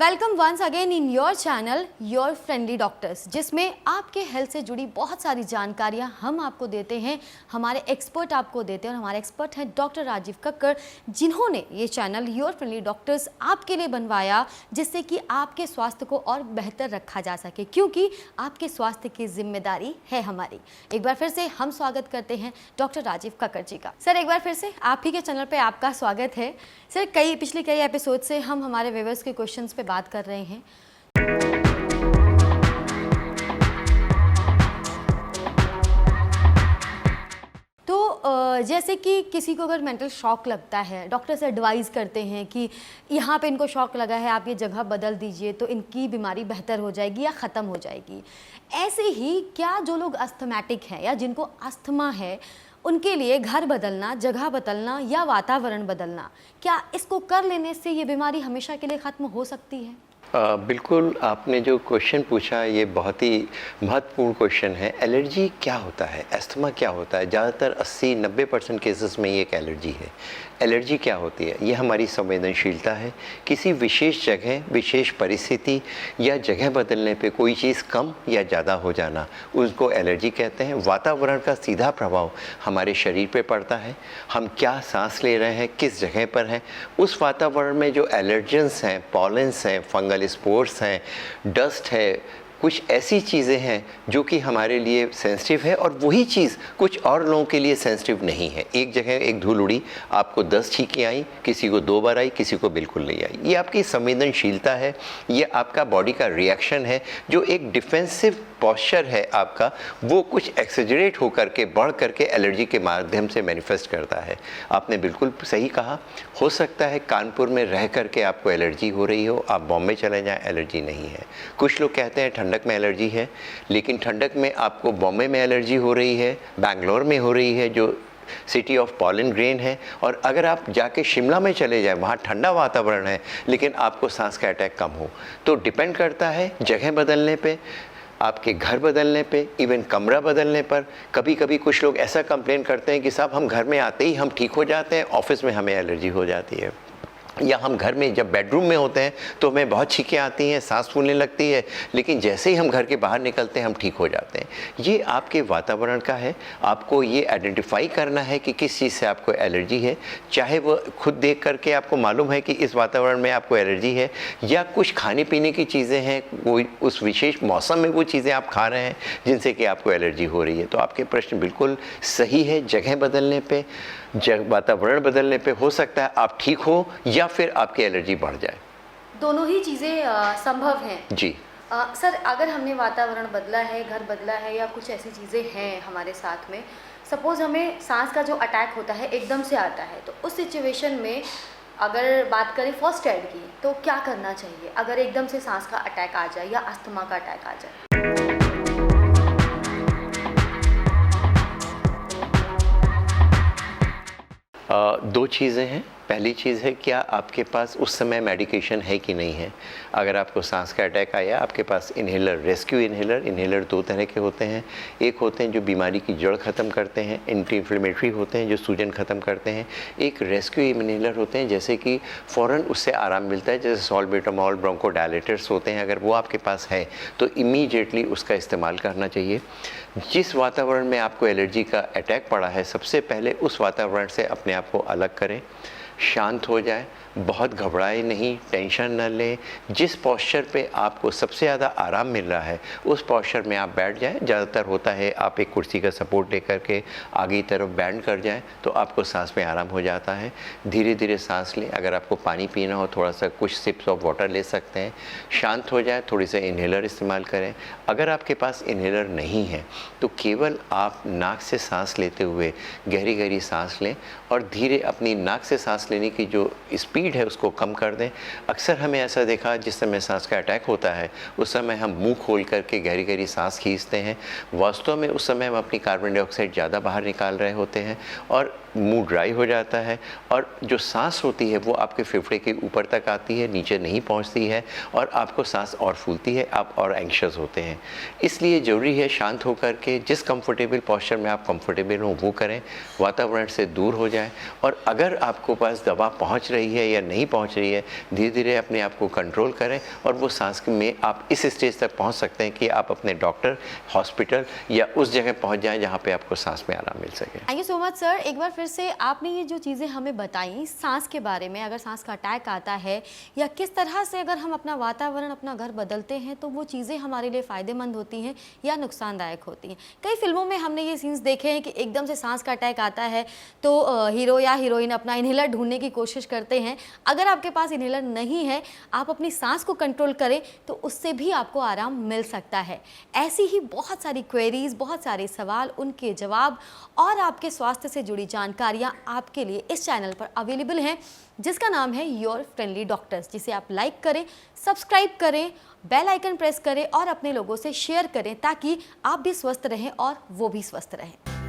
Welcome once again in your channel your friendly doctors, जिसमें आपके health से जुड़ी बहुत सारी जानकारियां हम आपको देते हैं, हमारे एक्सपर्ट आपको देते हैं। और हमारे एक्सपर्ट हैं डॉक्टर राजीव कक्कड़, जिन्होंने ये चैनल योर फ्रेंडली डॉक्टर्स आपके लिए बनवाया, जिससे कि आपके स्वास्थ्य को और बेहतर रखा जा सके, क्योंकि आपके स्वास्थ्य की जिम्मेदारी है हमारी। एक बार फिर से हम स्वागत करते हैं डॉक्टर राजीव कक्कड़ जी का। सर, एक बार फिर से आप ही के चैनल पर आपका स्वागत है। सर, पिछले कई एपिसोड से हम हमारे व्यूअर्स के क्वेश्चंस पे बात कर रहे हैं। तो जैसे कि किसी को अगर मेंटल शॉक लगता है, डॉक्टर से एडवाइस करते हैं कि यहाँ पे इनको शॉक लगा है, आप ये जगह बदल दीजिए तो इनकी बीमारी बेहतर हो जाएगी या ख़त्म हो जाएगी। ऐसे ही क्या जो लोग अस्थमैटिक हैं या जिनको अस्थमा है, उनके लिए घर बदलना, जगह बदलना या वातावरण बदलना, क्या इसको कर लेने से ये बीमारी हमेशा के लिए ख़त्म हो सकती है? बिल्कुल, आपने जो क्वेश्चन पूछा ये बहुत ही महत्वपूर्ण क्वेश्चन है। एलर्जी क्या होता है, अस्थमा क्या होता है? ज़्यादातर 80-90% केसेस में ये एक एलर्जी है। एलर्जी क्या होती है? ये हमारी संवेदनशीलता है। किसी विशेष जगह, विशेष परिस्थिति या जगह बदलने पे कोई चीज़ कम या ज़्यादा हो जाना, उसको एलर्जी कहते हैं। वातावरण का सीधा प्रभाव हमारे शरीर पे पड़ता है। हम क्या सांस ले रहे हैं, किस जगह पर हैं, उस वातावरण में जो एलर्जेंस हैं, पॉलेंस हैं, फंगल स्पोर्स हैं, डस्ट है, कुछ ऐसी चीज़ें हैं जो कि हमारे लिए सेंसिटिव है और वही चीज़ कुछ और लोगों के लिए सेंसिटिव नहीं है। एक जगह एक धूल उड़ी, आपको 10 छींकें आई, किसी को 2 बार आई, किसी को बिल्कुल नहीं आई। ये आपकी संवेदनशीलता है, ये आपका बॉडी का रिएक्शन है, जो एक डिफेंसिव पॉस्चर है आपका, वो कुछ एक्सेजरेट होकर के बढ़ करके एलर्जी के माध्यम से मैनिफेस्ट करता है। आपने बिल्कुल सही कहा। हो सकता है कानपुर में रह करके आपको एलर्जी हो रही हो, आप बॉम्बे चले जाएं, एलर्जी नहीं है। कुछ लोग कहते हैं ठंडक में एलर्जी है, लेकिन ठंडक में आपको बॉम्बे में एलर्जी हो रही है, बैंगलोर में हो रही है, जो सिटी ऑफ पॉलन ग्रेन है। और अगर आप जाके शिमला में चले जाएं, वहाँ ठंडा वातावरण है, लेकिन आपको सांस का अटैक कम हो। तो डिपेंड करता है जगह बदलने पे, आपके घर बदलने पे, इवन कमरा बदलने पर। कभी कभी कुछ लोग ऐसा कंप्लेन करते हैं कि साहब हम घर में आते ही हम ठीक हो जाते हैं, ऑफिस में हमें एलर्जी हो जाती है। या हम घर में जब बेडरूम में होते हैं तो हमें बहुत छींकें आती हैं, सांस फूलने लगती है, लेकिन जैसे ही हम घर के बाहर निकलते हैं हम ठीक हो जाते हैं। ये आपके वातावरण का है। आपको ये आइडेंटिफाई करना है कि किस चीज़ से आपको एलर्जी है। चाहे वो खुद देख करके आपको मालूम है कि इस वातावरण में आपको एलर्जी है, या कुछ खाने पीने की चीज़ें हैं, कोई उस विशेष मौसम में वो चीज़ें आप खा रहे हैं जिनसे कि आपको एलर्जी हो रही है। तो आपके प्रश्न बिल्कुल सही है। जगह बदलने पे, वातावरण बदलने पे हो सकता है आप ठीक हो या फिर आपकी एलर्जी बढ़ जाए। दोनों ही चीज़ें संभव हैं जी। सर, अगर हमने वातावरण बदला है, घर बदला है, या कुछ ऐसी चीज़ें हैं हमारे साथ में, सपोज़ हमें सांस का जो अटैक होता है एकदम से आता है, तो उस सिचुएशन में अगर बात करें फर्स्ट एड की, तो क्या करना चाहिए अगर एकदम से सांस का अटैक आ जाए या अस्थमा का अटैक आ जाए? दो चीज़ें हैं। पहली चीज़ है, क्या आपके पास उस समय मेडिकेशन है कि नहीं है। अगर आपको सांस का अटैक आया, आपके पास इन्हेलर, रेस्क्यू इन्हेलर 2 तरह के होते हैं। एक होते हैं जो बीमारी की जड़ ख़त्म करते हैं, एंटी इन्फ्लेमेटरी होते हैं जो सूजन ख़त्म करते हैं। एक रेस्क्यू इन्हेलर होते हैं जैसे कि फ़ौरन उससे आराम मिलता है, जैसे सॉल्बेटामॉल, ब्रोंकोडायलेटर्स होते हैं। अगर वो आपके पास है तो इमीडिएटली उसका इस्तेमाल करना चाहिए। जिस वातावरण में आपको एलर्जी का अटैक पड़ा है, सबसे पहले उस वातावरण से अपने आप को अलग करें, शांत हो जाए, बहुत घबराए नहीं, टेंशन न लें। जिस पॉस्चर पे आपको सबसे ज़्यादा आराम मिल रहा है उस पॉस्चर में आप बैठ जाएं। ज़्यादातर होता है आप एक कुर्सी का सपोर्ट लेकर के आगे की तरफ बैंड कर जाएं तो आपको सांस में आराम हो जाता है। धीरे धीरे सांस लें। अगर आपको पानी पीना हो, थोड़ा सा कुछ सिप्स ऑफ वाटर ले सकते हैं। शांत हो जाए, थोड़ी सा इन्हेलर इस्तेमाल करें। अगर आपके पास इन्हेलर नहीं है तो केवल आप नाक से सांस लेते हुए गहरी गहरी सांस लें और धीरे अपनी नाक से सांस लेने की जो स्पीड है उसको कम कर दें। अक्सर हमें ऐसा देखा, जिस समय सांस का अटैक होता है उस समय हम मुंह खोल करके गहरी गहरी सांस खींचते हैं। वास्तव में उस समय हम अपनी कार्बन डाइऑक्साइड ज़्यादा बाहर निकाल रहे होते हैं और मुंह ड्राई हो जाता है और जो सांस होती है वो आपके फेफड़े के ऊपर तक आती है, नीचे नहीं पहुंचती है और आपको सांस और फूलती है, आप और एंग्शियस होते हैं। इसलिए ज़रूरी है शांत होकर के जिस कंफर्टेबल पोस्चर में आप कंफर्टेबल हो वो करें, वातावरण से दूर हो जाएं और अगर आपको पास दवा पहुंच रही है या नहीं पहुंच रही है, धीरे धीरे अपने आप को कंट्रोल करें और वो सांस में आप इस स्टेज तक पहुंच सकते हैं कि आप अपने डॉक्टर, हॉस्पिटल या उस जगह पहुंच जाएं जहां पे आपको सांस में आराम मिल सके। Thank you so much sir. एक बार फिर से आपने ये जो चीज़ें हमें बताई सांस के बारे में, अगर सांस का अटैक आता है या किस तरह से अगर हम अपना वातावरण, अपना घर बदलते हैं तो वो चीज़ें हमारे लिए फ़ायदेमंद होती हैं या नुकसानदायक होती हैं। कई फिल्मों में हमने ये सीन्स देखे हैं कि एकदम से सांस का अटैक आता है तो हीरो या हीरोइन अपना इन्हेलर ढूंढने की कोशिश करते हैं। अगर आपके पास इन्हेलर नहीं है, आप अपनी सांस को कंट्रोल करें तो उससे भी आपको आराम मिल सकता है। ऐसी ही बहुत सारी क्वेरीज, बहुत सारे सवाल, उनके जवाब और आपके स्वास्थ्य से जुड़ी जानकारियाँ आपके लिए इस चैनल पर अवेलेबल हैं, जिसका नाम है योर फ्रेंडली डॉक्टर्स, जिसे आप लाइक करें, सब्सक्राइब करें, बेल आइकन प्रेस करें और अपने लोगों से शेयर करें ताकि आप भी स्वस्थ रहें और वो भी स्वस्थ रहें।